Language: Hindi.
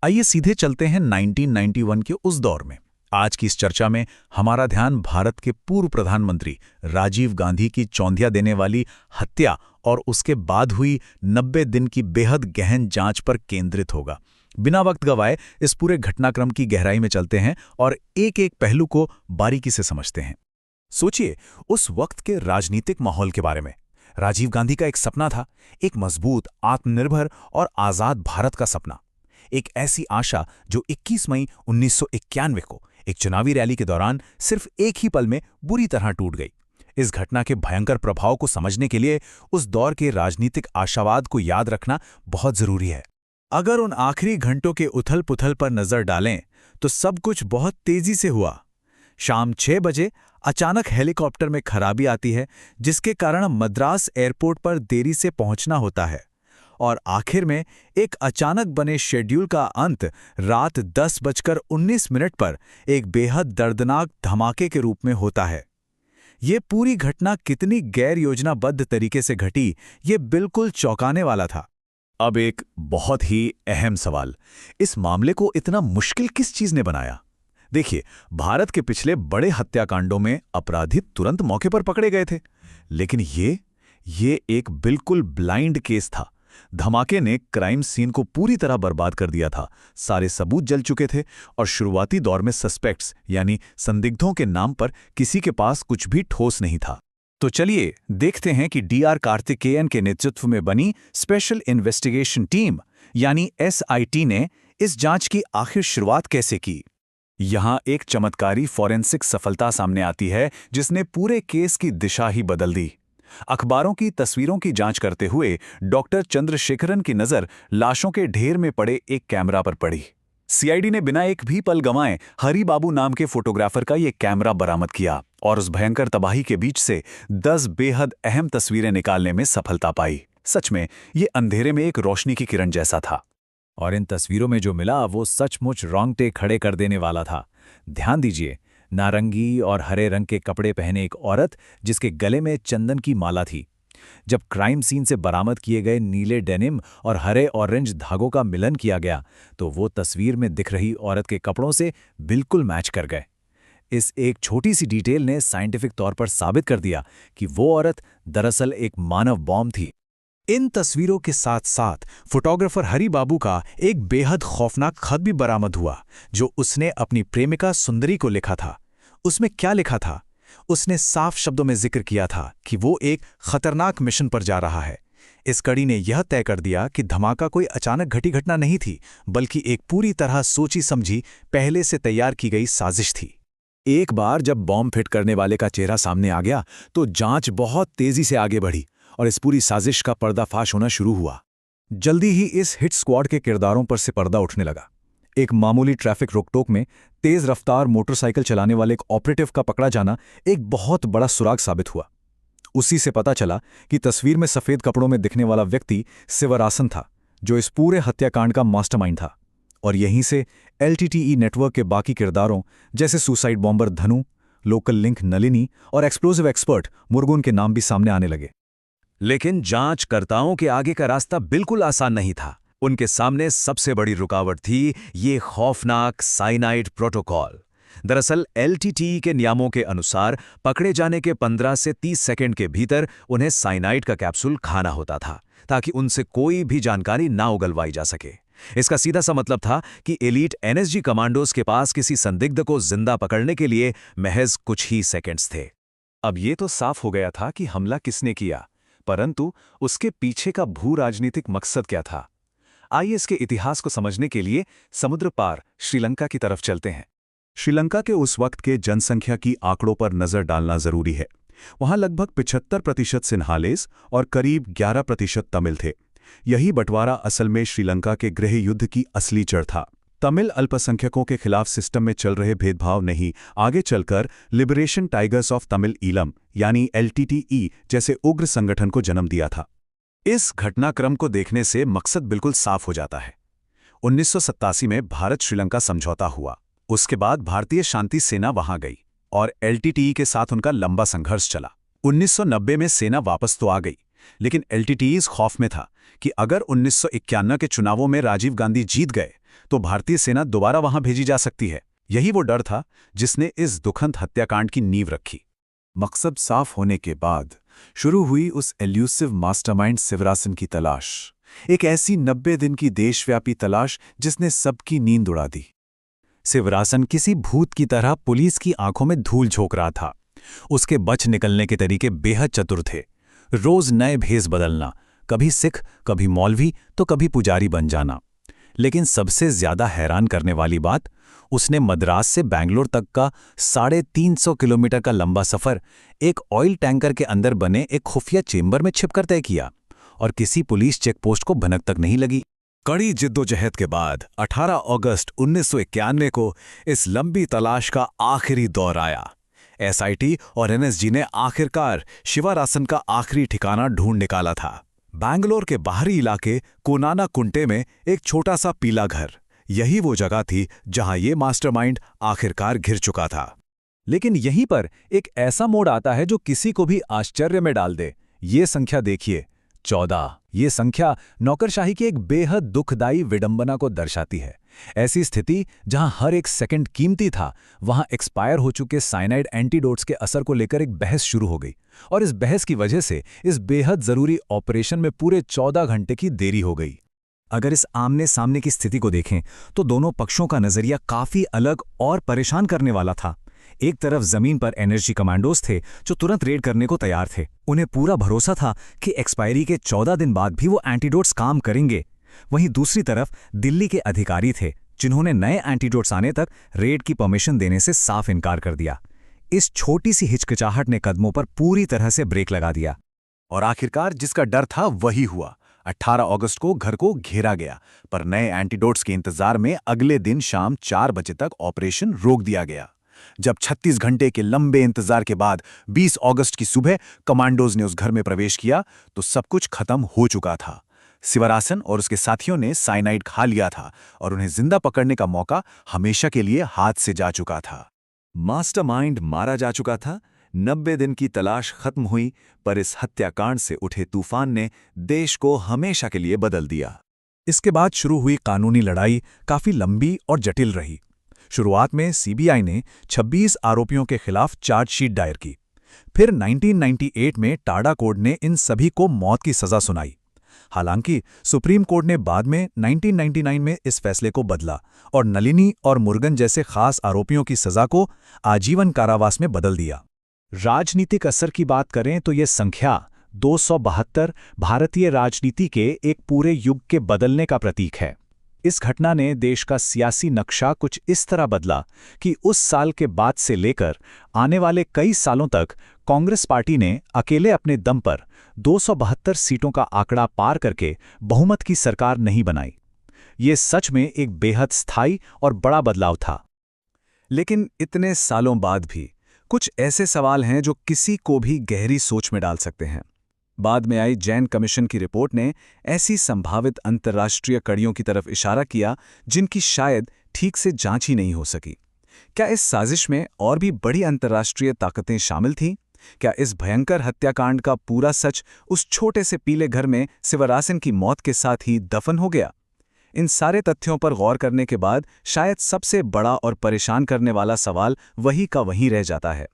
आइए सीधे चलते हैं 1991 के उस दौर में। आज की इस चर्चा में हमारा ध्यान भारत के पूर्व प्रधानमंत्री राजीव गांधी की चौंधिया देने वाली हत्या और उसके बाद हुई 90 दिन की बेहद गहन जांच पर केंद्रित होगा। बिना वक्त गवाए इस पूरे घटनाक्रम की गहराई में चलते हैं और एक एक पहलू को बारीकी से समझते हैं। सोचिए उस वक्त के राजनीतिक माहौल के बारे में। राजीव गांधी का एक सपना था, एक मजबूत, आत्मनिर्भर और आजाद भारत का सपना। एक ऐसी आशा जो 21 मई 1991 को एक चुनावी रैली के दौरान सिर्फ एक ही पल में बुरी तरह टूट गई। इस घटना के भयंकर प्रभाव को समझने के लिए उस दौर के राजनीतिक आशावाद को याद रखना बहुत जरूरी है। अगर उन आखिरी घंटों के उथल-पुथल पर नजर डालें तो सब कुछ बहुत तेजी से हुआ। शाम 6 बजे अचानक हेलीकॉप्टर में खराबी आती है, जिसके कारण मद्रास एयरपोर्ट पर देरी से पहुंचना होता है और आखिर में एक अचानक बने शेड्यूल का अंत रात 10:19 पर एक बेहद दर्दनाक धमाके के रूप में होता है। ये पूरी घटना कितनी गैर योजनाबद्ध तरीके से घटी, ये बिल्कुल चौंकाने वाला था। अब एक बहुत ही अहम सवाल, इस मामले को इतना मुश्किल किस चीज ने बनाया? देखिए, भारत के पिछले बड़े हत्याकांडों में अपराधी तुरंत मौके पर पकड़े गए थे, लेकिन ये एक बिल्कुल ब्लाइंड केस था। धमाके ने क्राइम सीन को पूरी तरह बर्बाद कर दिया था। सारे सबूत जल चुके थे और शुरुआती दौर में सस्पेक्ट्स यानी संदिग्धों के नाम पर किसी के पास कुछ भी ठोस नहीं था। तो चलिए देखते हैं कि डी.आर. कार्तिकेयन के नेतृत्व में बनी स्पेशल इन्वेस्टिगेशन टीम यानी SIT ने इस जांच की आखिर शुरुआत कैसे की। यहां एक चमत्कारी फॉरेंसिक सफलता सामने आती है जिसने पूरे केस की दिशा ही बदल दी। अखबारों की तस्वीरों की जांच करते हुए डॉक्टर चंद्रशेखरन की नजर लाशों के ढेर में पड़े एक कैमरा पर पड़ी। CID ने बिना एक भी पल गंवाए हरी बाबू नाम के फोटोग्राफर का यह कैमरा बरामद किया और उस भयंकर तबाही के बीच से 10 बेहद अहम तस्वीरें निकालने में सफलता पाई। सच में ये अंधेरे में एक रोशनी की किरण जैसा था। और इन तस्वीरों में जो मिला वो सचमुच रोंगटे खड़े कर देने वाला था। ध्यान दीजिए, नारंगी और हरे रंग के कपड़े पहने एक औरत जिसके गले में चंदन की माला थी। जब क्राइम सीन से बरामद किए गए नीले डेनिम और हरे ऑरेंज धागों का मिलन किया गया तो वो तस्वीर में दिख रही औरत के कपड़ों से बिल्कुल मैच कर गए। इस एक छोटी सी डिटेल ने साइंटिफिक तौर पर साबित कर दिया कि वो औरत दरअसल एक मानव बॉम्ब थी। इन तस्वीरों के साथ साथ फोटोग्राफर हरी बाबू का एक बेहद खौफनाक खत भी बरामद हुआ जो उसने अपनी प्रेमिका सुंदरी को लिखा था। उसमें क्या लिखा था? उसने साफ शब्दों में जिक्र किया था कि वो एक खतरनाक मिशन पर जा रहा है। इस कड़ी ने यह तय कर दिया कि धमाका कोई अचानक घटी घटना नहीं थी, बल्कि एक पूरी तरह सोची समझी, पहले से तैयार की गई साजिश थी। एक बार जब बॉम्ब फिट करने वाले का चेहरा सामने आ गया तो जांच बहुत तेजी से आगे बढ़ी और इस पूरी साजिश का पर्दाफाश होना शुरू हुआ। जल्दी ही इस हिट स्क्वाड के किरदारों पर से पर्दा उठने लगा। एक मामूली ट्रैफिक रोकटोक में तेज रफ्तार मोटरसाइकिल चलाने वाले एक ऑपरेटिव का पकड़ा जाना एक बहुत बड़ा सुराग साबित हुआ। उसी से पता चला कि तस्वीर में सफेद कपड़ों में दिखने वाला व्यक्ति सिवरासन था, जो इस पूरे हत्याकांड का मास्टरमाइंड था। और यहीं से LTTE नेटवर्क के बाकी किरदारों जैसे सुसाइड बॉम्बर धनु, लोकल लिंक नलिनी और एक्सप्लोजिव एक्सपर्ट मुर्गुन के नाम भी सामने आने लगे। लेकिन जांचकर्ताओं के आगे का रास्ता बिल्कुल आसान नहीं था। उनके सामने सबसे बड़ी रुकावट थी ये खौफनाक साइनाइड प्रोटोकॉल। दरअसल LTTE के नियमों के अनुसार पकड़े जाने के 15 से 30 सेकंड के भीतर उन्हें साइनाइड का कैप्सूल खाना होता था ताकि उनसे कोई भी जानकारी ना उगलवाई जा सके। इसका सीधा सा मतलब था कि एलीट NSG कमांडोज के पास किसी संदिग्ध को जिंदा पकड़ने के लिए महज कुछ ही सेकंड्स थे। अब ये तो साफ हो गया था कि हमला किसने किया, परंतु उसके पीछे का भू राजनीतिक मकसद क्या था? आइए इसके इतिहास को समझने के लिए समुद्र पार श्रीलंका की तरफ चलते हैं। श्रीलंका के उस वक्त के जनसंख्या की आंकड़ों पर नजर डालना जरूरी है। वहां लगभग 75% सिन्हालेस और करीब 11% तमिल थे। यही बंटवारा असल में श्रीलंका के गृह युद्ध की असली जड़ था। तमिल अल्पसंख्यकों के खिलाफ सिस्टम में चल रहे भेदभाव ने ही आगे चलकर liberation tigers of Tamil Eelam यानी LTTE जैसे उग्र संगठन को जन्म दिया था। इस घटनाक्रम को देखने से मकसद बिल्कुल साफ हो जाता है। 1987 में भारत श्रीलंका समझौता हुआ। उसके बाद भारतीय शांति सेना वहां गई और LTTE के साथ उनका लंबा संघर्ष चला। 1990 में सेना वापस तो आ गई, लेकिन LTTE इस खौफ में था कि अगर 1991 के चुनावों में राजीव गांधी जीत गए तो भारतीय सेना दोबारा वहां भेजी जा सकती है। यही वो डर था जिसने इस दुखंत हत्याकांड की नींव रखी। मकसद साफ होने के बाद शुरू हुई उस एल्यूसिव मास्टरमाइंड शिवरासन की तलाश, एक ऐसी 90 दिन की देशव्यापी तलाश जिसने सबकी नींद उड़ा दी। शिवरासन किसी भूत की तरह पुलिस की आंखों में धूल झोंक रहा था। उसके बच निकलने के तरीके बेहद चतुर थे। रोज नए भेष बदलना, कभी सिख, कभी मौलवी तो कभी पुजारी बन जाना। लेकिन सबसे ज्यादा हैरान करने वाली बात, उसने मद्रास से बैंगलोर तक का 350 किलोमीटर का लंबा सफर एक ऑयल टैंकर के अंदर बने एक खुफिया चेंबर में छिपकर तय किया, और किसी पुलिस चेकपोस्ट को भनक तक नहीं लगी। कड़ी जिद्दोजहद के बाद 18 अगस्त 1991 को इस लंबी तलाश का आखिरी दौर आया। एसआईटी और एनएसजी ने आखिरकार शिवरासन का आखिरी ठिकाना ढूंढ निकाला था। बैंगलोर के बाहरी इलाके कोनाना कुंटे में एक छोटा सा पीला घर। यही वो जगह थी जहां ये मास्टरमाइंड आखिरकार घिर चुका था। लेकिन यहीं पर एक ऐसा मोड़ आता है जो किसी को भी आश्चर्य में डाल दे। ये संख्या देखिए, 14। ये संख्या नौकरशाही की एक बेहद दुखदायी विडंबना को दर्शाती है। ऐसी स्थिति जहां हर एक सेकंड कीमती था, वहां एक्सपायर हो चुके साइनाइड एंटीडोट्स के असर को लेकर एक बहस शुरू हो गई, और इस बहस की वजह से इस बेहद जरूरी ऑपरेशन में पूरे 14 घंटे की देरी हो गई। अगर इस आमने सामने की स्थिति को देखें तो दोनों पक्षों का नजरिया काफी अलग और परेशान करने वाला था। एक तरफ जमीन पर एनर्जी कमांडोज थे जो तुरंत रेड करने को तैयार थे। उन्हें पूरा भरोसा था कि एक्सपायरी के 14 दिन बाद भी वो एंटीडोट्स काम करेंगे। वहीं दूसरी तरफ दिल्ली के अधिकारी थे जिन्होंने नए एंटीडोट्स आने तक रेड की परमिशन देने से साफ इनकार कर दिया। इस छोटी सी हिचकिचाहट ने कदमों पर पूरी तरह से ब्रेक लगा दिया, और आखिरकार जिसका डर था वही हुआ। 18 अगस्त को घर को घेरा गया, पर नए एंटीडोट्स के इंतजार में अगले दिन शाम 4 बजे तक ऑपरेशन रोक दिया गया। जब 36 घंटे के लंबे इंतजार के बाद 20 अगस्त की सुबह कमांडोज ने उस घर में प्रवेश किया तो सब कुछ खत्म हो चुका था। शिवरासन और उसके साथियों ने साइनाइड खा लिया था और उन्हें जिंदा पकड़ने का मौका हमेशा के लिए हाथ से जा चुका था। मास्टरमाइंड मारा जा चुका था। 90 दिन की तलाश खत्म हुई, पर इस हत्याकांड से उठे तूफान ने देश को हमेशा के लिए बदल दिया। इसके बाद शुरू हुई कानूनी लड़ाई काफी लंबी और जटिल रही। शुरुआत में सीबीआई ने 26 आरोपियों के खिलाफ चार्जशीट दायर की। फिर 1998 में टाडा कोर्ट ने इन सभी को मौत की सजा सुनाई। हालांकि सुप्रीम कोर्ट ने बाद में 1999 में इस फैसले को बदला और नलिनी और मुर्गन जैसे खास आरोपियों की सजा को आजीवन कारावास में बदल दिया। राजनीतिक असर की बात करें तो यह संख्या 272 भारतीय राजनीति के एक पूरे युग के बदलने का प्रतीक है। इस घटना ने देश का सियासी नक्शा कुछ इस तरह बदला कि उस साल के बाद से लेकर आने वाले कई सालों तक कांग्रेस पार्टी ने अकेले अपने दम पर 272 सीटों का आंकड़ा पार करके बहुमत की सरकार नहीं बनाई। ये सच में एक बेहद स्थायी और बड़ा बदलाव था। लेकिन इतने सालों बाद भी कुछ ऐसे सवाल हैं जो किसी को भी गहरी सोच में डाल सकते हैं। बाद में आई जैन कमीशन की रिपोर्ट ने ऐसी संभावित अंतर्राष्ट्रीय कड़ियों की तरफ इशारा किया जिनकी शायद ठीक से जांच ही नहीं हो सकी। क्या इस साजिश में और भी बड़ी अंतर्राष्ट्रीय ताकतें शामिल थीं? क्या इस भयंकर हत्याकांड का पूरा सच उस छोटे से पीले घर में शिवरासन की मौत के साथ ही दफन हो गया? इन सारे तथ्यों पर गौर करने के बाद शायद सबसे बड़ा और परेशान करने वाला सवाल वही का वहीं रह जाता है।